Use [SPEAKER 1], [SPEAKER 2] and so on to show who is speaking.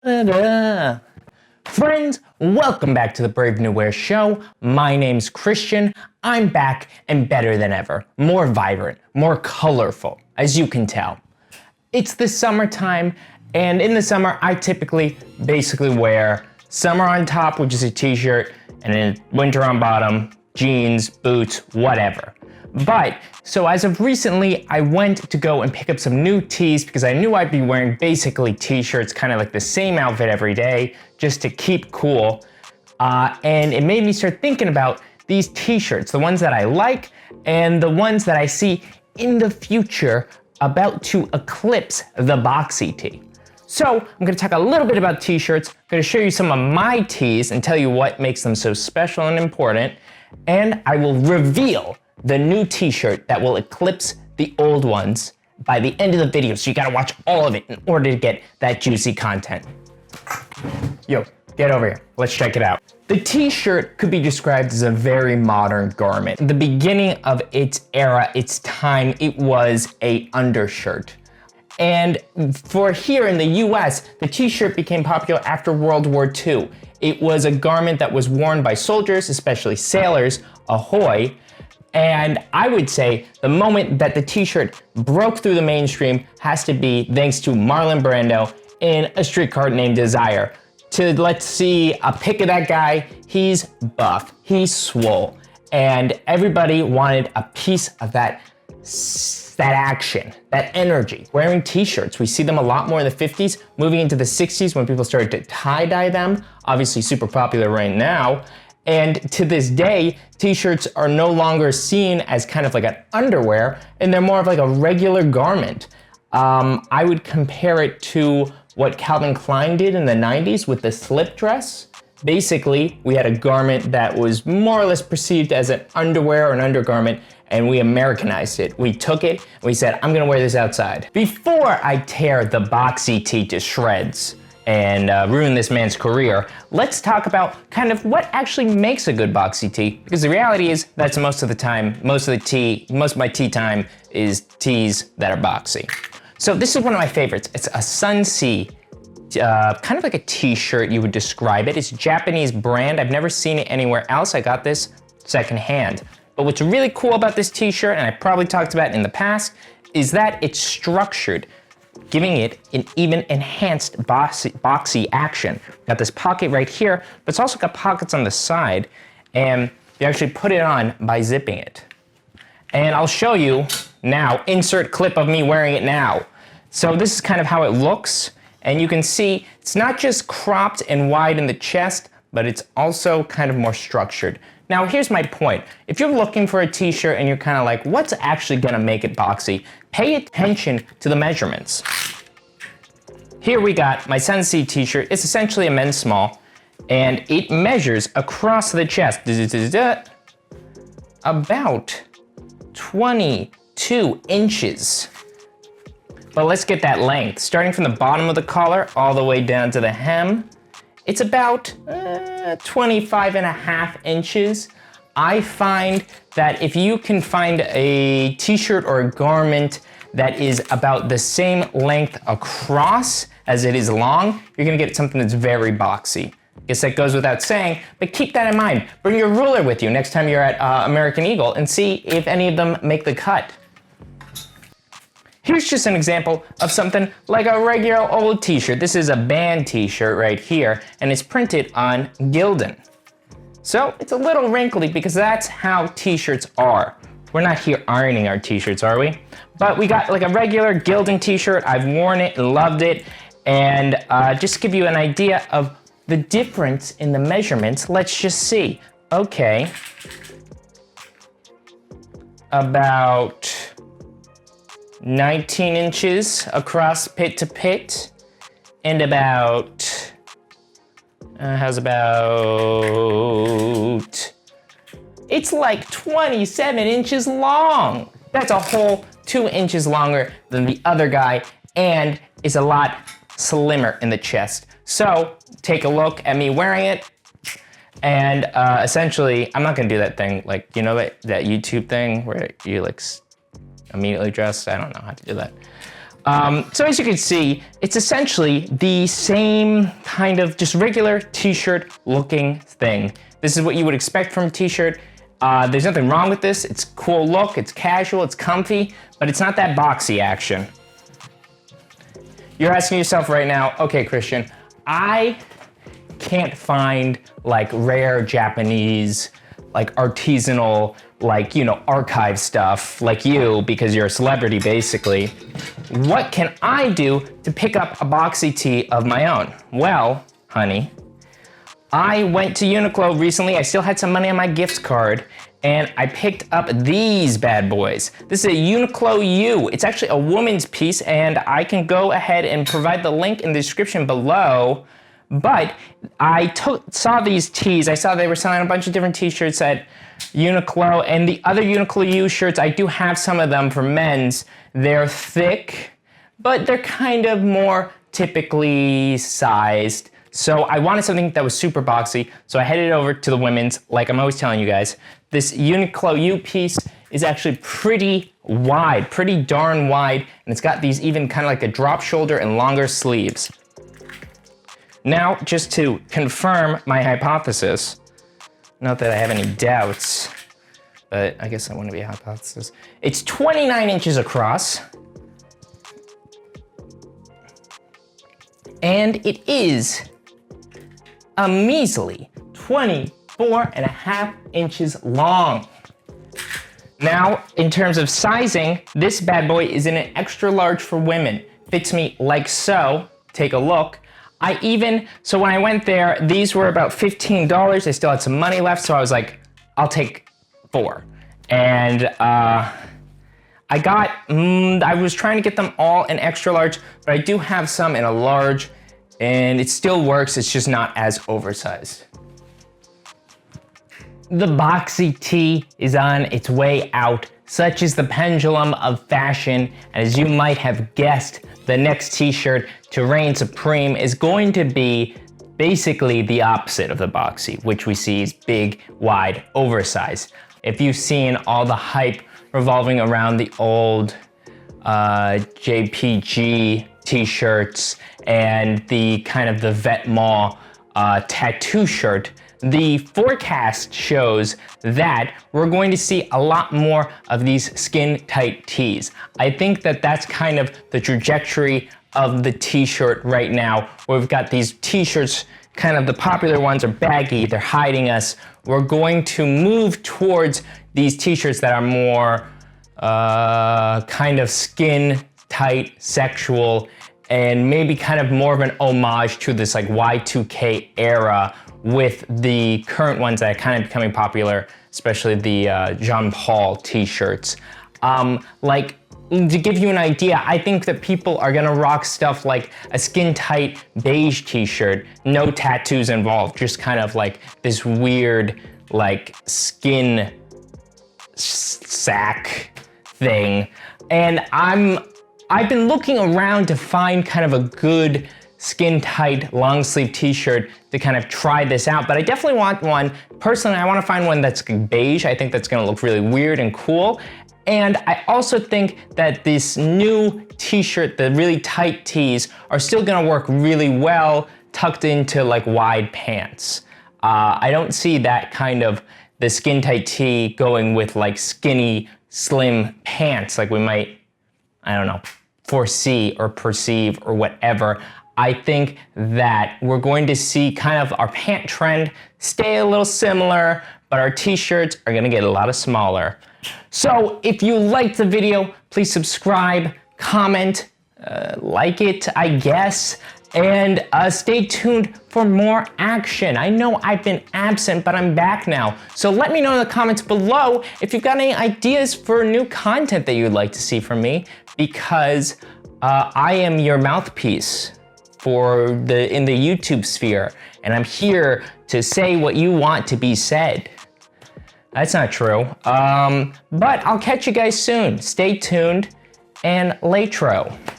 [SPEAKER 1] Ta-da. Friends, welcome back to the Brave New Wear Show. My name's Christian. I'm back and better than ever. More vibrant, more colorful, as you can tell. It's the summertime, and in the summer, I typically basically wear summer on top, which is a t-shirt, and then winter on bottom, jeans, boots, whatever. But, so as of recently, I went to go and pick up some new tees because I knew I'd be wearing basically t-shirts, kind of like the same outfit every day, just to keep cool. And it made me start thinking about these t-shirts, the ones that I like and the ones that I see in the future about to eclipse the Boxy tee. So I'm gonna talk a little bit about t-shirts, I'm gonna show you some of my tees and tell you what makes them so special and important, and I will reveal the new t-shirt that will eclipse the old ones by the end of the video, so you gotta watch all of it in order to get that juicy content. Yo, get over here, let's check it out. The t-shirt could be described as a very modern garment. At the beginning of its era, its time, it was a undershirt. And for here in the US, the t-shirt became popular after World War II. It was a garment that was worn by soldiers, especially sailors, ahoy. And I would say the moment that the t-shirt broke through the mainstream has to be thanks to Marlon Brando in A Streetcar Named Desire. Let's see a pic of that guy. He's buff, he's swole, and everybody wanted a piece of that action, that energy. Wearing t-shirts, we see them a lot more in the 50s, moving into the 60s when people started to tie-dye them, obviously super popular right now. And to this day, t-shirts are no longer seen as kind of like an underwear, and they're more of like a regular garment. I would compare it to what Calvin Klein did in the 90s with the slip dress. Basically, we had a garment that was more or less perceived as an underwear or an undergarment, and we Americanized it. We took it, and we said, I'm gonna wear this outside. Before I tear the Boxy tee to shreds and ruin this man's career, let's talk about kind of what actually makes a good Boxy tee, because the reality is that's most of the time, most of my tea time is tees that are boxy. So this is one of my favorites. It's a Sunsea, kind of like a t-shirt you would describe it. It's a Japanese brand. I've never seen it anywhere else. I got this secondhand. But what's really cool about this t-shirt, and I probably talked about it in the past, is that it's structured, giving it an even enhanced boxy action. Got this pocket right here, but it's also got pockets on the side, and you actually put it on by zipping it. And I'll show you now, insert clip of me wearing it now. So this is kind of how it looks, and you can see it's not just cropped and wide in the chest, but it's also kind of more structured. Now here's my point. If you're looking for a t-shirt and you're kind of like, what's actually gonna make it boxy? Pay attention to the measurements. Here we got my Sunsea t-shirt. It's essentially a men's small, and it measures across the chest about 22 inches. But let's get that length. Starting from the bottom of the collar all the way down to the hem, it's about 25 and a half inches. I find that if you can find a t-shirt or a garment that is about the same length across as it is long, you're gonna get something that's very boxy. Guess that goes without saying, but keep that in mind. Bring your ruler with you next time you're at American Eagle and see if any of them make the cut. Here's just an example of something like a regular old t-shirt. This is a band t-shirt right here, and it's printed on Gildan. So it's a little wrinkly because that's how t-shirts are. We're not here ironing our t-shirts, are we? But we got like a regular Gildan t-shirt. I've worn it and loved it. And just to give you an idea of the difference in the measurements, let's just see. Okay, about 19 inches across pit to pit, and about, it's like 27 inches long. That's a whole 2 inches longer than the other guy, and is a lot slimmer in the chest. So take a look at me wearing it, and essentially, I'm not gonna do that thing, like, you know that YouTube thing where you like immediately dress? I don't know how to do that. So as you can see, it's essentially the same kind of just regular t-shirt looking thing. This is what you would expect from a t-shirt. There's nothing wrong with this. It's a cool look, it's casual, it's comfy, but it's not that boxy action. You're asking yourself right now, okay, Christian, I can't find like rare Japanese, like artisanal, like, you know, archive stuff like you because you're a celebrity basically. What can I do to pick up a Boxy tee of my own? Well, honey, I went to Uniqlo recently. I still had some money on my gift card and I picked up these bad boys. This is a Uniqlo U. It's actually a woman's piece and I can go ahead and provide the link in the description below. But I saw these tees. I saw they were selling a bunch of different t-shirts at Uniqlo, and the other Uniqlo U shirts, I do have some of them for men's. They're thick, but they're kind of more typically sized. So I wanted something that was super boxy, so I headed over to the women's, like I'm always telling you guys. This Uniqlo U piece is actually pretty wide, pretty darn wide, and it's got these even kind of like a drop shoulder and longer sleeves. Now, just to confirm my hypothesis, not that I have any doubts, but I guess that wouldn't be a hypothesis. It's 29 inches across, and it is a measly 24.5 inches long. Now, in terms of sizing, this bad boy is in an extra large for women. Fits me like so. Take a look. So when I went there, these were about $15. I still had some money left, so I was like, I'll take 4. And I was trying to get them all in extra large, but I do have some in a large, and it still works, it's just not as oversized. The Boxy tee is on its way out. Such is the pendulum of fashion, and as you might have guessed, the next t-shirt to reign supreme is going to be basically the opposite of the Boxy, which we see is big, wide, oversized. If you've seen all the hype revolving around the old JPG t-shirts and the kind of the Vetements tattoo shirt, the forecast shows that we're going to see a lot more of these skin-tight tees. I think that that's kind of the trajectory of the t-shirt right now, where we've got these t-shirts, kind of the popular ones are baggy, they're hiding us. We're going to move towards these t-shirts that are more kind of skin-tight, sexual, and maybe kind of more of an homage to this like Y2K era, with the current ones that are kind of becoming popular, especially the Jean Paul t-shirts. Like, to give you an idea, I think that people are gonna rock stuff like a skin-tight beige t-shirt, no tattoos involved, just kind of like this weird, like, skin sack thing. And I've been looking around to find kind of a good skin-tight long sleeve t-shirt to kind of try this out, but I definitely want one. Personally, I wanna find one that's beige. I think that's gonna look really weird and cool. And I also think that this new t-shirt, the really tight tees, are still gonna work really well tucked into like wide pants. I don't see that kind of the skin-tight tee going with like skinny, slim pants like we might, I don't know, foresee or perceive or whatever. I think that we're going to see kind of our pant trend stay a little similar, but our t-shirts are gonna get a lot smaller. So if you liked the video, please subscribe, comment, like it, I guess, and stay tuned for more action. I know I've been absent, but I'm back now. So let me know in the comments below if you've got any ideas for new content that you'd like to see from me, because I am your mouthpiece in the YouTube sphere, and I'm here to say what you want to be said. That's not true. But I'll catch you guys soon. Stay tuned and latro.